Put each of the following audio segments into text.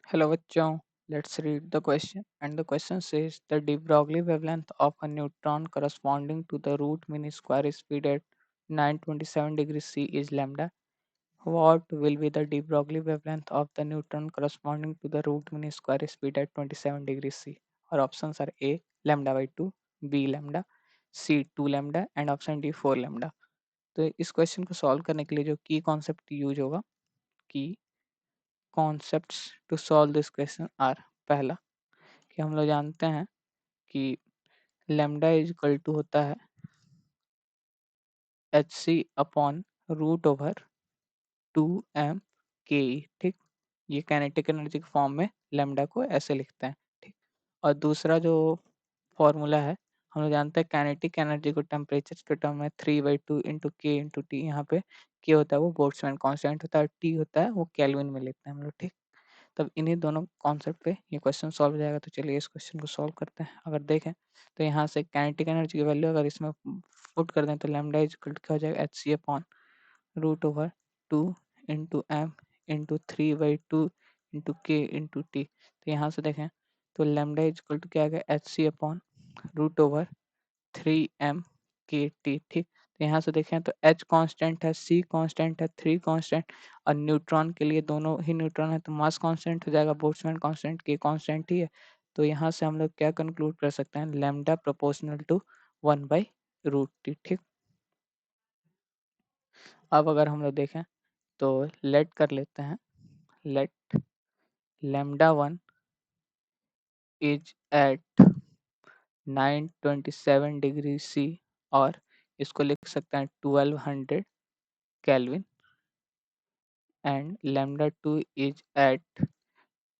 Hello bachchon, let's read the question. And the question says the de Broglie wavelength of a neutron corresponding to the root mean square speed at 927 degrees C is lambda. What will be the de Broglie wavelength of the neutron corresponding to the root mean square speed at 27 degrees C? Our options are A lambda by 2, B lambda, C 2 lambda and option D 4 lambda. तो इस question को solve करने के लिए जो की concept use होगा की concepts to solve this question are पहला कि हम लोग जानते हैं कि लेमडा इज इक्वल टू होता है H C upon root over 2m K E. ठीक, ये काइनेटिक एनर्जी के फॉर्म में लेमडा को ऐसे लिखते हैं। ठीक, और दूसरा जो फॉर्मूला है हम लोग जानते हैं काइनेटिक एनर्जी को टेम्परेचर के टर्म में 3/2 इंटू के इंटू टी। यहाँ पे के होता है वो बोल्ट्जमैन कांस्टेंट होता है, टी होता है वो केल्विन में लेते हैं हम लोग। ठीक, तब इन्हीं दोनों कॉन्सेप्ट पे ये क्वेश्चन सॉल्व हो जाएगा। तो चलिए इस क्वेश्चन को सॉल्व करते हैं। अगर देखें तो यहाँ से काइनेटिक एनर्जी की वैल्यू अगर इसमें पुट कर दें तो लैम्डा इज इक्वल टू क्या हो जाएगा, H C upon root over 2 into M into 3/2 into K into T. तो यहाँ से देखें तो लैम्डा इज इक्वल टू क्या आ गया, H C upon root over 3m K T. ठीक, तो यहाँ से देखें तो h कांस्टेंट है, c कांस्टेंट है, 3 कांस्टेंट और न्यूट्रॉन के लिए दोनों ही न्यूट्रॉन है तो मास कांस्टेंट हो जाएगा, बोल्ट्जमैन कांस्टेंट के कांस्टेंट ही है। तो यहाँ से हम लोग क्या कंक्लूड कर सकते हैं, लैम्डा प्रोपोर्शनल टू 1/√t। ठीक, अब अगर हम लोग देखें तो लेट कर लेते हैं, let lambda 1 is at 927 degree C और इसको लिख सकते हैं 1200 kelvin and lambda 2 is at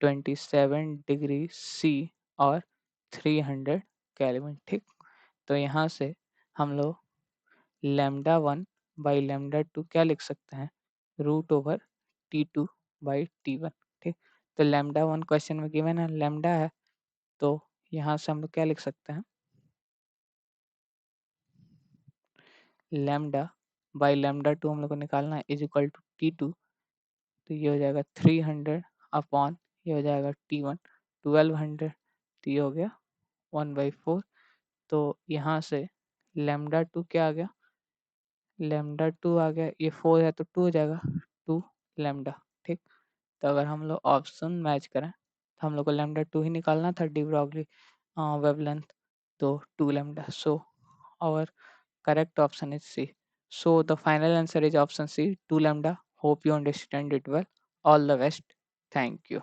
27 degree C और 300 केल्विन। ठीक, तो यहाँ से हम लोग लैम्डा 1 बाई लैम्डा 2 क्या लिख सकते हैं, root over T2 by T1। ठीक, तो लैम्डा 1 क्वेश्चन में गिवन है लैम्डा है तो यहाँ से हम लोग क्या लिख सकते हैं, लैम्डा बाई लैम्डा 2 हम लोग को निकालना है इज इक्वल टू T2। तो ये हो जाएगा 300 अपॉन ये हो जाएगा T1 1200। तो ये हो गया 1/4। तो यहाँ से लैम्डा 2 क्या आ गया, लैम्डा 2 आ गया, ये 4 है तो 2 हो जाएगा 2 लैम्डा। ठीक, तो अगर हम लोग ऑप्शन मैच करें तो हम लोग को लैम्डा 2 ही निकालना था डी ब्रॉगली वेवलेंथ, तो 2 lambda। So our correct option is C. So the final answer is option C, 2 lambda. Hope you understand it well. All the best. Thank you.